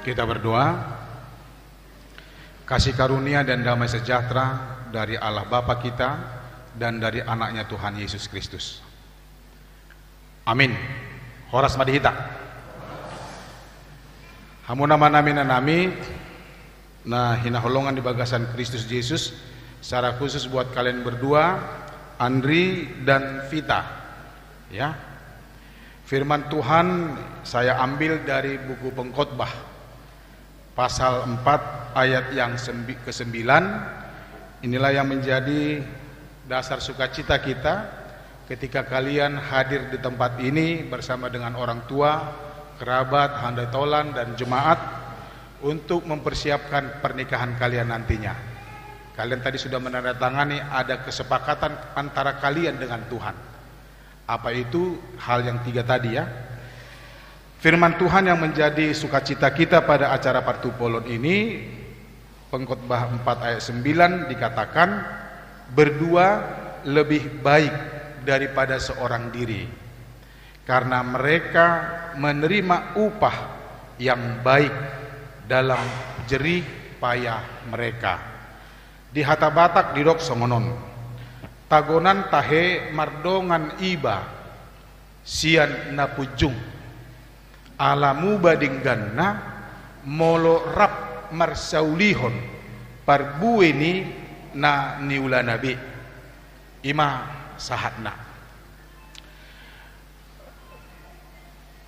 Kita berdoa. Kasih karunia dan damai sejahtera dari Allah Bapa kita dan dari anaknya Tuhan Yesus Kristus. Amin. Horas madihita. Hamuna manami nanami nah hinaholongan di bagasan Kristus Yesus secara khusus buat kalian berdua, Andri dan Vita. Ya. Firman Tuhan saya ambil dari buku Pengkhotbah pasal 4 ayat yang ke-9. Inilah yang menjadi dasar sukacita kita ketika kalian hadir di tempat ini bersama dengan orang tua, kerabat, handai tolan dan jemaat untuk mempersiapkan pernikahan kalian nantinya. Kalian tadi sudah menandatangani ada kesepakatan antara kalian dengan Tuhan. Apa itu? Hal yang 3 tadi ya. Firman Tuhan yang menjadi sukacita kita pada acara Partupolon ini, Pengkhotbah 4 ayat 9 dikatakan, berdua lebih baik daripada seorang diri, karena mereka menerima upah yang baik dalam jerih payah mereka. Di hata Batak di dok songonon, tagonan tahe mardongan iba, sian napujung, alamu badingganna molo rap marsaulihon parbueni na niula nabi ima sahatna.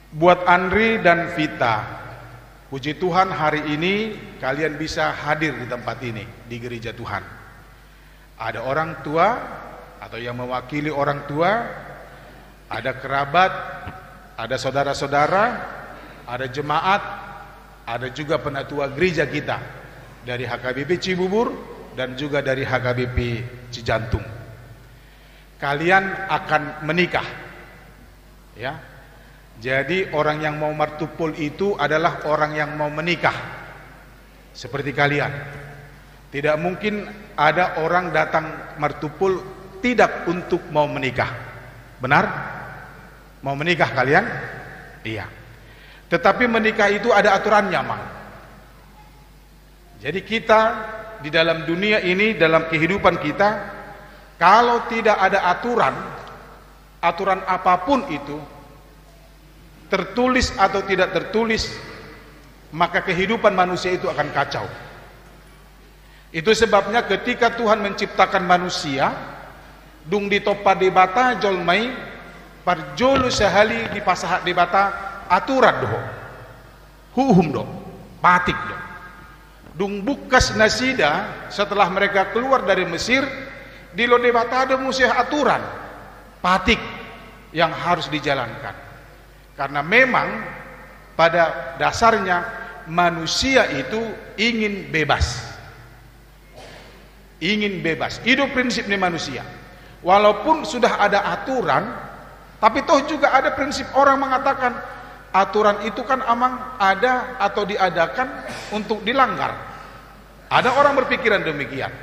Buat Andri dan Vita, puji Tuhan hari ini kalian bisa hadir di tempat ini di gereja Tuhan. Ada orang tua atau yang mewakili orang tua, ada kerabat, ada saudara-saudara, ada jemaat, ada juga penatua gereja kita dari HKBP Cibubur dan juga dari HKBP Cijantung. Kalian akan menikah, ya. Jadi orang yang mau martupul itu adalah orang yang mau menikah, seperti kalian. Tidak mungkin ada orang datang martupul tidak untuk mau menikah. Benar? Mau menikah kalian? Iya. Tetapi menikah itu ada aturannya, Mang. Jadi kita di dalam dunia ini, dalam kehidupan kita, kalau tidak ada aturan apapun itu, tertulis atau tidak tertulis, maka kehidupan manusia itu akan kacau. Itu sebabnya ketika Tuhan menciptakan manusia, dung ditopa debata jolmai parjolu sehali di pasahat debata aturan doh, hukum doh, patik doh. Dung bukas nasida setelah mereka keluar dari Mesir, di lo debata ada musuh aturan, patik yang harus dijalankan. Karena memang pada dasarnya manusia itu ingin bebas, ingin bebas. Itu prinsipnya manusia. Walaupun sudah ada aturan, tapi toh juga ada prinsip orang mengatakan aturan itu kan amang ada atau diadakan untuk dilanggar. Ada orang berpikiran demikian.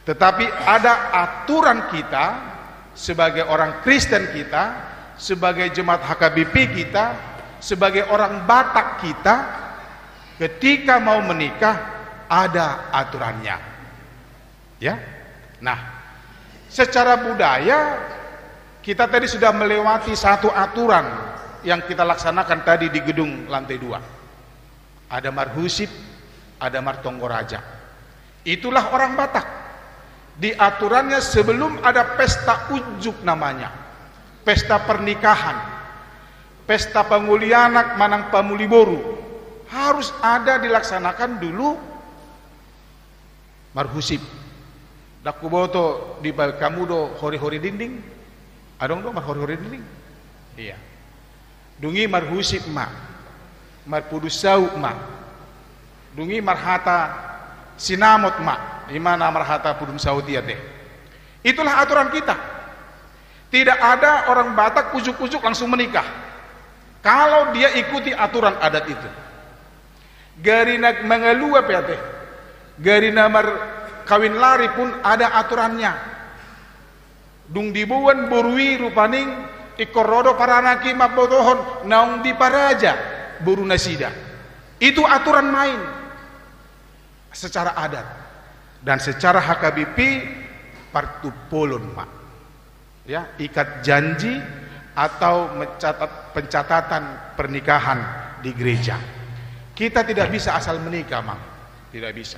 Tetapi ada aturan kita sebagai orang Kristen kita, sebagai jemaat HKBP kita, sebagai orang Batak kita, ketika mau menikah ada aturannya. Ya. Nah, secara budaya kita tadi sudah melewati satu aturan yang kita laksanakan tadi di gedung lantai 2. Ada marhusib, ada martonggoraja. Itulah orang Batak. Di aturannya sebelum ada pesta ujuk namanya, pesta pernikahan, pesta pangulianak manang pamuliboru, harus ada dilaksanakan dulu marhusib. Dakuboto di kamu do hori-hori dinding, adong do hori-hori dinding. Iya. Dungi marhusib ma, marpudusau ma, dungi marhata sinamot ma, imana marhata pudum sautia teh. Itulah aturan kita. Tidak ada orang Batak ujuk-ujuk langsung menikah. Kalau dia ikuti aturan adat itu. Garina mengelua teh, garina mar kawin lari pun ada aturannya. Dung dibuan borui rupaning ikorodo paranaki mabotohon naung di paraja buru nasida. Itu aturan main secara adat. Dan secara HKBP partupolon, Pak. Ya, ikat janji atau pencatatan pernikahan di gereja. Kita tidak bisa asal menikah, Mang. Tidak bisa.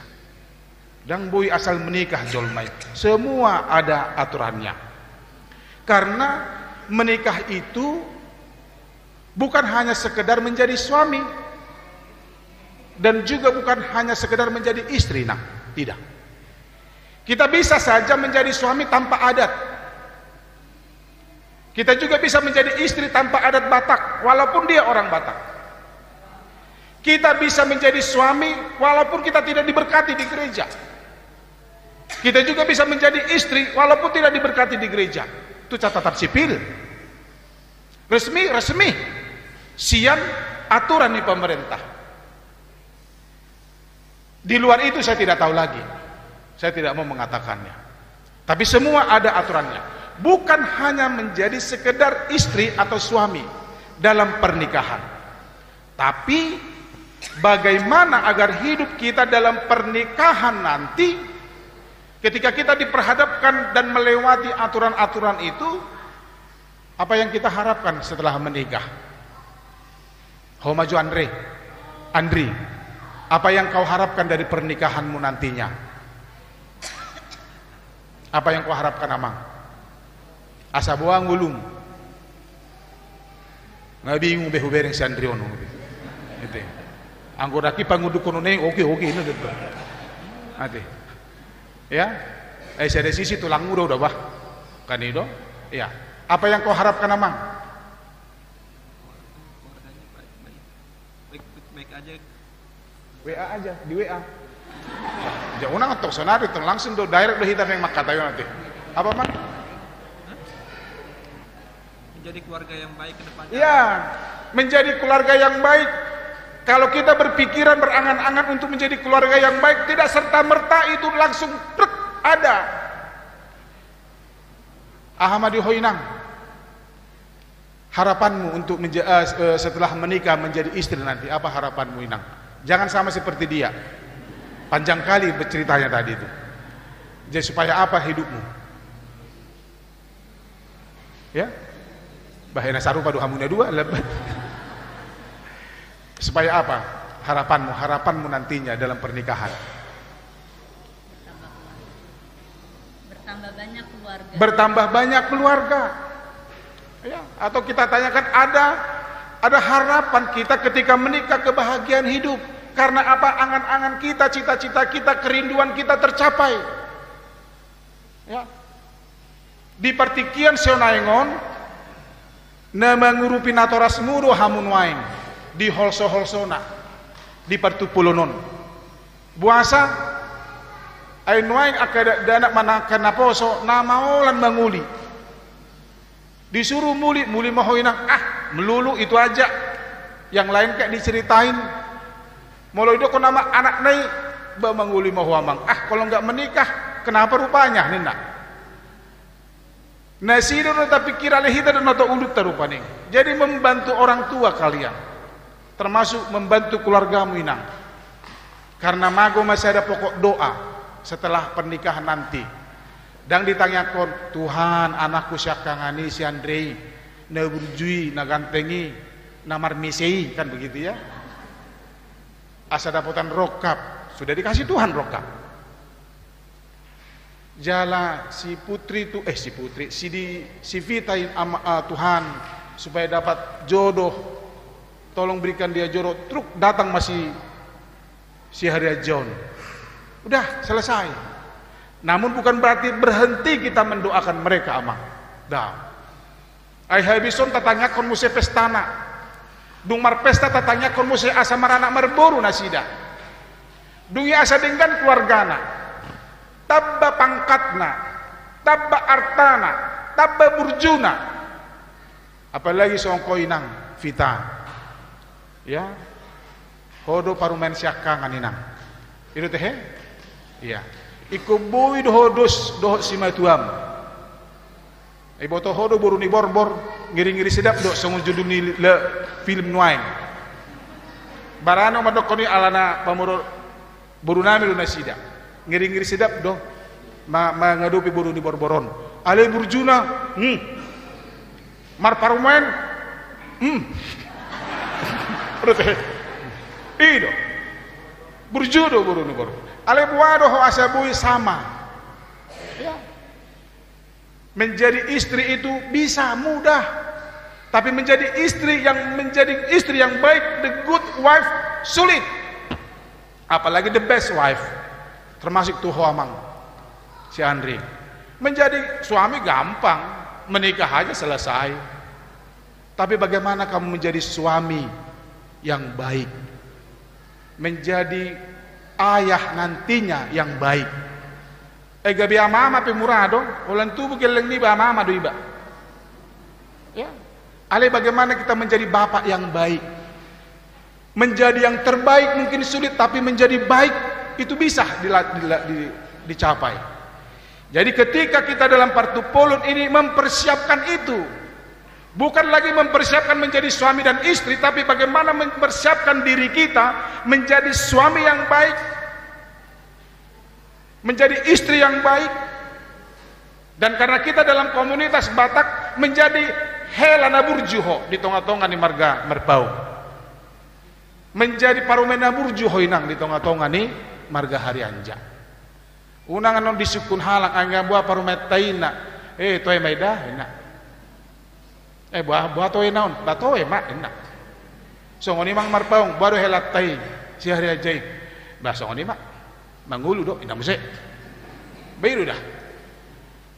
Dan boy asal menikah jolmai. Semua ada aturannya. Karena menikah itu bukan hanya sekedar menjadi suami dan juga bukan hanya sekedar menjadi istri, nah, tidak. Kita bisa saja menjadi suami tanpa adat. Kita juga bisa menjadi istri tanpa adat Batak, walaupun dia orang Batak. Kita bisa menjadi suami walaupun kita tidak diberkati di gereja. Kita juga bisa menjadi istri walaupun tidak diberkati di gereja. Itu catatan sipil. Resmi. Sian aturan di pemerintah. Di luar itu saya tidak tahu lagi. Saya tidak mau mengatakannya. Tapi semua ada aturannya. Bukan hanya menjadi sekedar istri atau suami dalam pernikahan. Tapi bagaimana agar hidup kita dalam pernikahan nanti, ketika kita diperhadapkan dan melewati aturan-aturan itu, apa yang kita harapkan setelah menikah? Ho maju Andri, apa yang kau harapkan dari pernikahanmu nantinya? Apa yang kau harapkan, Amang? Asa buang gulung. Nggak bingung behubereng si Andri ono. Itu. Anggota ki pangudu kono neng, oke ini deh. Ade. Ya, saya dari sisi tulang muda udah bah, kan itu, ya. Apa yang kau harapkan, Amang? Baik aja. WA aja, di WA. Jangan ngetok sonar itu langsung do direct do hitam yang makatayo nanti. Apa, Mang? Menjadi keluarga yang baik ke depannya. Iya, menjadi keluarga yang baik. Kalau kita berpikiran berangan-angan untuk menjadi keluarga yang baik, tidak serta-merta itu langsung ada. Ahmadi Hoinang, harapanmu untuk setelah menikah menjadi istri nanti, apa harapanmu, Inang? Jangan sama seperti dia. Panjang kali berceritanya tadi itu. Jadi supaya apa hidupmu? Ya? Bahaya sarupa do hamunya dua. Supaya apa? Harapanmu nantinya dalam pernikahan. Bertambah banyak keluarga. Ya, atau kita tanyakan ada harapan kita ketika menikah kebahagiaan hidup. Karena apa? Angan-angan kita, cita-cita kita, kerinduan kita tercapai. Ya. Di partikian seonaengon na mangurupi natoras mudo hamun waing di holso-holsona di partupulonon buasa ay nuaing akada danak manakan naposo na maulan manguli disuruh muli mahoinang melulu itu aja, yang lain kayak diceritain molo itu ko nama anak nai ba manguli mahuamang kalau nggak menikah kenapa rupanya nina nasido tapi kira lehita dan noto ulut terupane. Jadi membantu orang tua kalian, termasuk membantu keluargamu, Inang. Karena mago masih ada pokok doa setelah pernikahan nanti. Dan ditanyakan, Tuhan anakku syakangani si Andrei na burjui na gantengi na marmisei, kan begitu ya. Asa daputan rokap, sudah dikasih Tuhan rokap. Jala si putri itu si Vita Tuhan supaya dapat jodoh, tolong berikan dia jodoh. Truk datang masih si Haria John, udah selesai. Namun bukan berarti berhenti kita mendoakan mereka, Amang. Dah ai habison tatanya kon muse pestana dung mar pesta tatanya kon muse asa marana marboru nasida dungi asa dengan keluargana tabba pangkatna, tabba artana, tabba burjuna. Apalagi songko Inang Vita. Ya. Hodo parumen syakangan Inang. Itu teh? Iya. Iku boy dohodos doh simatuam. Iboto hodo buruni borbor ngiri-ngiri sedap do songo juduni le film nuaing. barano madokoni alana pamuro burunami luna sida ngiri-ngiri sedap do mengadupi buru di borboron ale burjuna mar parumen ido burjudo buru ni bor ale buado ho asabui sama ya. Menjadi istri itu bisa mudah, tapi menjadi istri yang baik, the good wife, sulit. Apalagi the best wife, termasuk tuh Amang, si Andri. Menjadi suami gampang, menikah aja selesai. Tapi bagaimana kamu menjadi suami yang baik, menjadi ayah nantinya yang baik? Gabi ama-ama pemurado, ulan tubuh geleng ni ba ama-ama do iba. Ya. Ale bagaimana kita menjadi bapak yang baik? Menjadi yang terbaik mungkin sulit, tapi menjadi baik itu bisa dicapai. Jadi ketika kita dalam partupolun ini mempersiapkan itu, bukan lagi mempersiapkan menjadi suami dan istri, tapi bagaimana mempersiapkan diri kita menjadi suami yang baik, menjadi istri yang baik. Dan karena kita dalam komunitas Batak menjadi helana burjuho di tonga-tonga ni marga merpau, menjadi parumena burjuho inang di tonga-tonga ni marga Harianja. Unang anon disukun halak angga buah parumetaina toy maida ina buah toy naon batoy mak ina so ngoni mang marpaung baru helatai si Harianja bahasa ngoni mak mangulu do ina muse biru dah.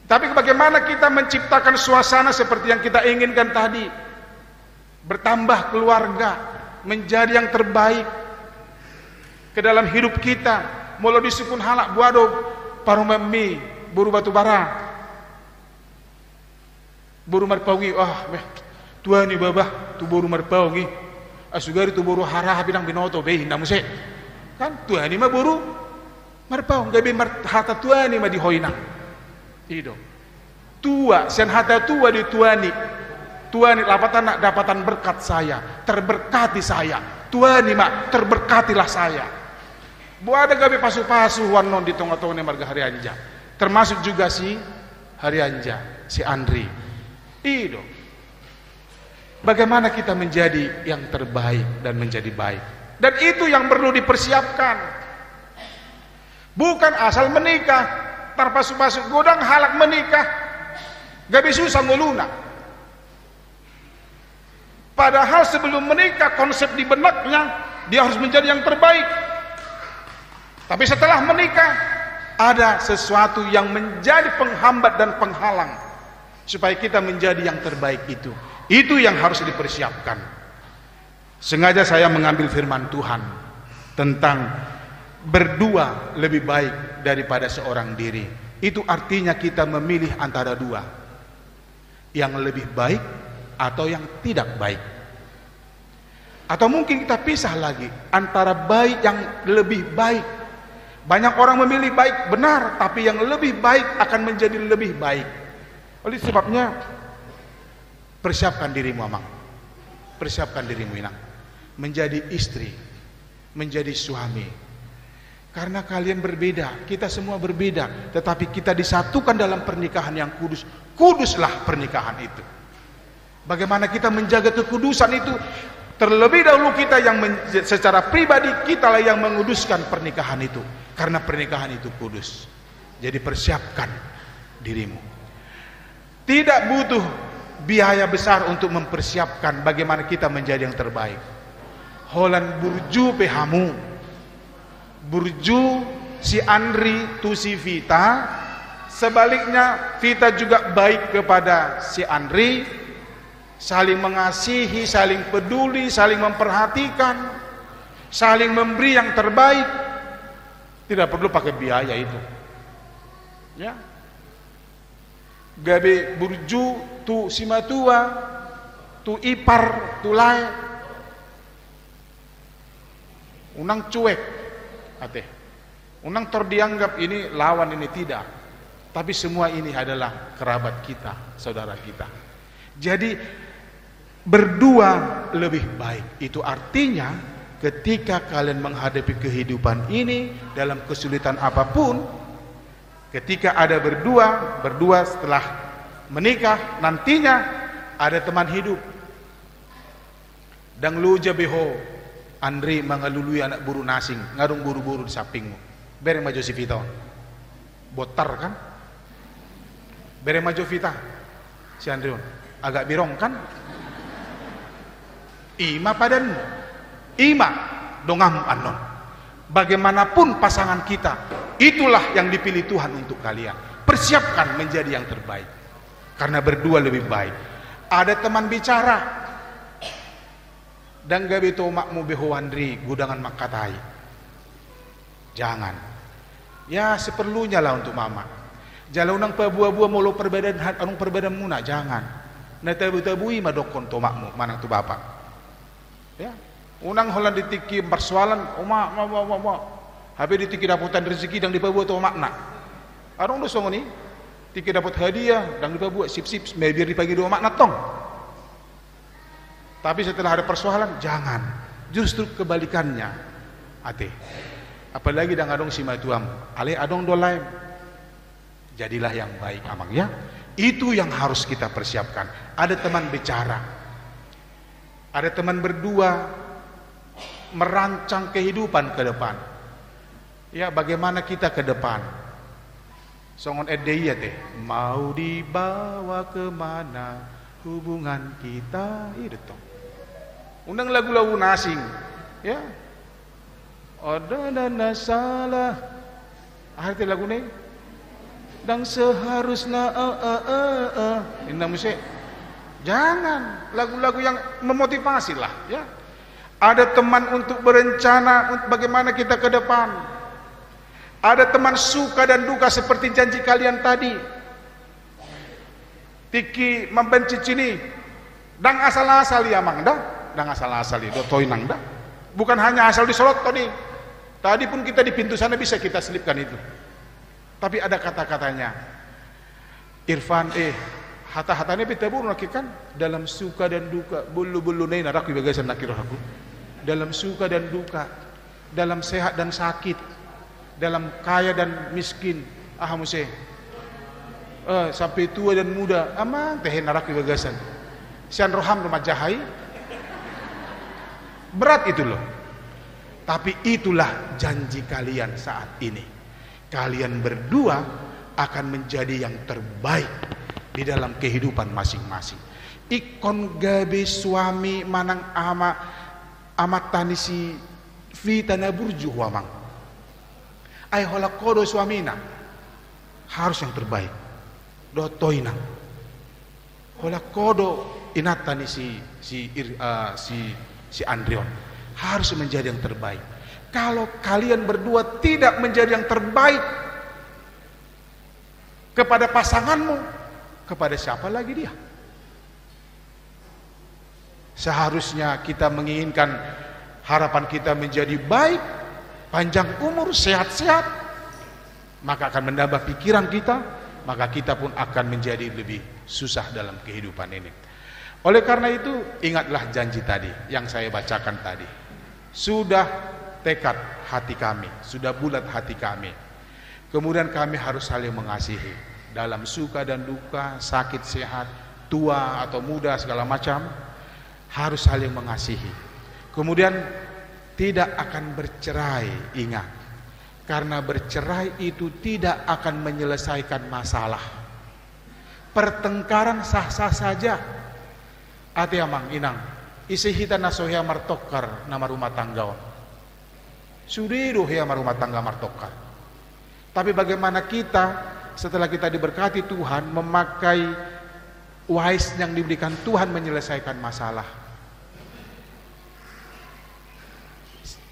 Tapi bagaimana kita menciptakan suasana seperti yang kita inginkan tadi, bertambah keluarga, menjadi yang terbaik ke dalam hidup kita. Mula disukun halak buado parumemi buru batu bara buru marpawi tuan ni babah tu buru marpawi asugari tu buru harah bidang binoto be hinda muse kan tuan ni mah buru marpau gabi hata tuani ma di hoinang ido tua sen hata tua di tuani lapatan nak dapatan berkat saya, terberkati saya, tuani ma terberkatilah saya. Buada gabi pasu-pasu wanon di tonga-tonga marga Harianja, termasuk juga si Harianja, si Andri ido. Bagaimana kita menjadi yang terbaik dan menjadi baik, dan itu yang perlu dipersiapkan. Bukan asal menikah, tarpasu-pasu godang halak menikah, gabi susah nguluna. Padahal sebelum menikah konsep di benaknya dia harus menjadi yang terbaik. Tapi setelah menikah ada sesuatu yang menjadi penghambat dan penghalang supaya kita menjadi yang terbaik itu. Itu yang harus dipersiapkan. Sengaja saya mengambil firman Tuhan tentang berdua lebih baik daripada seorang diri. Itu artinya kita memilih antara dua, yang lebih baik atau yang tidak baik. Atau mungkin kita pisah lagi antara baik yang lebih baik. Banyak orang memilih baik benar, tapi yang lebih baik akan menjadi lebih baik. Oleh sebabnya persiapkan dirimu Amang, persiapkan dirimu Inang, menjadi istri, menjadi suami. Karena kalian berbeda, kita semua berbeda, tetapi kita disatukan dalam pernikahan yang kudus. Kuduslah pernikahan itu. Bagaimana kita menjaga kekudusan itu? Terlebih dahulu kita yang secara pribadi kitalah yang menguduskan pernikahan itu, karena pernikahan itu kudus. Jadi persiapkan dirimu. Tidak butuh biaya besar untuk mempersiapkan bagaimana kita menjadi yang terbaik. Holan burju pehamu, burju si Andri tu si Vita, sebaliknya Vita juga baik kepada si Andri. Saling mengasihi, saling peduli, saling memperhatikan, saling memberi yang terbaik. Tidak perlu pakai biaya itu. Ya. Gabe burju tu simatua, tu ipar, tu lai. Unang cuek, ate. Unang terdianggap ini lawan, ini tidak. Tapi semua ini adalah kerabat kita, saudara kita. Jadi berdua lebih baik. Itu artinya ketika kalian menghadapi kehidupan ini dalam kesulitan apapun, ketika ada berdua setelah menikah nantinya ada teman hidup. Dan lu jabeho Andri mengalului anak buru nasing ngarung buru-buru di sampingmu. Bere maju si Vita. Botar kan? Bere maju Vita. Si Andri agak birong kan? Ima padan. Ima dongam anon. Bagaimanapun pasangan kita, itulah yang dipilih Tuhan untuk kalian. Persiapkan menjadi yang terbaik. Karena berdua lebih baik. Ada teman bicara. Dan gabi to makmu beho Andri gudangan makatai. Jangan. Ya seperlunya lah untuk mama. Jala unang pabuah-buah molo perbedaan anong perbedaan muna, jangan. Na tabu-tabui madokon to makmu manang tu bapak. Ya. Unang holan ditiki persoalan oma. Habe ditiki daputan rezeki dang dipabuah to makna. Arong do songo ni tiki dapat hadiah dang dipabuah sip-sip biar dipagi do makna tong. Tapi setelah ada persoalan, jangan. Justru kebalikannya. Ate. Apalagi dang adong si matuam. Ale adong dolaim. Jadilah yang baik amang ya. Itu yang harus kita persiapkan. Ada teman bicara. Ada teman berdua merancang kehidupan ke depan. Ya, bagaimana kita ke depan? Songon edei ya teh. Mau dibawa kemana hubungan kita? Itu toh. Undang lagu-lagu nasing, ya. Ada dana salah, arti lagu ni. Dan seharusnya ini musik. Jangan lagu-lagu yang memotivasi lah, ya. Ada teman untuk berencana untuk bagaimana kita ke depan. Ada teman suka dan duka seperti janji kalian tadi. Tiki membenci cini, dang asal-asal ya mang dah. Dang asal-asal itu toinang dah. Bukan hanya asal disolot tadi. Tadi pun kita di pintu sana bisa kita selipkan itu. Tapi ada kata-katanya. Irfan hata-hatanya bitabur kan dalam suka dan duka bulu-bulu nei narak bagasan nakir aku. Dalam suka dan duka, dalam sehat dan sakit, dalam kaya dan miskin, muse. Sampai tua dan muda, amang teh narak bagasan. Sian roham rumah jahai. Berat itu loh. Tapi itulah janji kalian saat ini. Kalian berdua akan menjadi yang terbaik di dalam kehidupan masing-masing. Ikon gabe suami manang amat tanisi Vita na burju wamang. Ay hola kodo suamina. Harus yang terbaik. Do toinang. Hola kodo inatani si Andrion harus menjadi yang terbaik. Kalau kalian berdua tidak menjadi yang terbaik kepada pasanganmu, kepada siapa lagi dia? Seharusnya kita menginginkan harapan kita menjadi baik, panjang umur, sehat-sehat, maka akan menambah pikiran kita, maka kita pun akan menjadi lebih susah dalam kehidupan ini. Oleh karena itu, ingatlah janji tadi yang saya bacakan tadi. Sudah tekad hati kami, sudah bulat hati kami. Kemudian kami harus saling mengasihi dalam suka dan duka, sakit sehat, tua atau muda segala macam, harus saling mengasihi. Kemudian tidak akan bercerai, ingat. Karena bercerai itu tidak akan menyelesaikan masalah. Pertengkaran sah-sah saja. Ati amang inang isihita nasohya martokar nama rumah tangga. Sudiru hea rumah tangga martokar. Tapi bagaimana kita setelah kita diberkati Tuhan memakai wise yang diberikan Tuhan menyelesaikan masalah.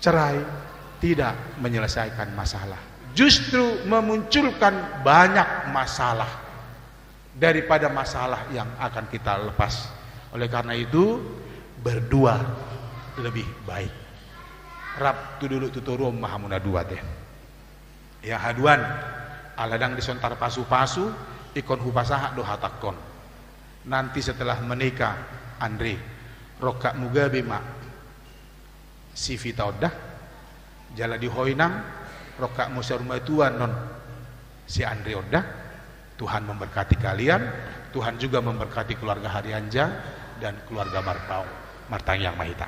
Cerai tidak menyelesaikan masalah, justru memunculkan banyak masalah daripada masalah yang akan kita lepas. Oleh karena itu berdua lebih baik. Rab tu dulu tuturum mahamuna dua teh. Ya haduan aladang disontar pasu-pasu ikon hupasaha do hatakon. Nanti setelah menikah Andre rokak mugabe mak si Vita odah jala di hoinang roka musa rumah tuan non si Andri odah. Tuhan memberkati kalian, Tuhan juga memberkati keluarga Harianja dan keluarga Martang yang Mahita.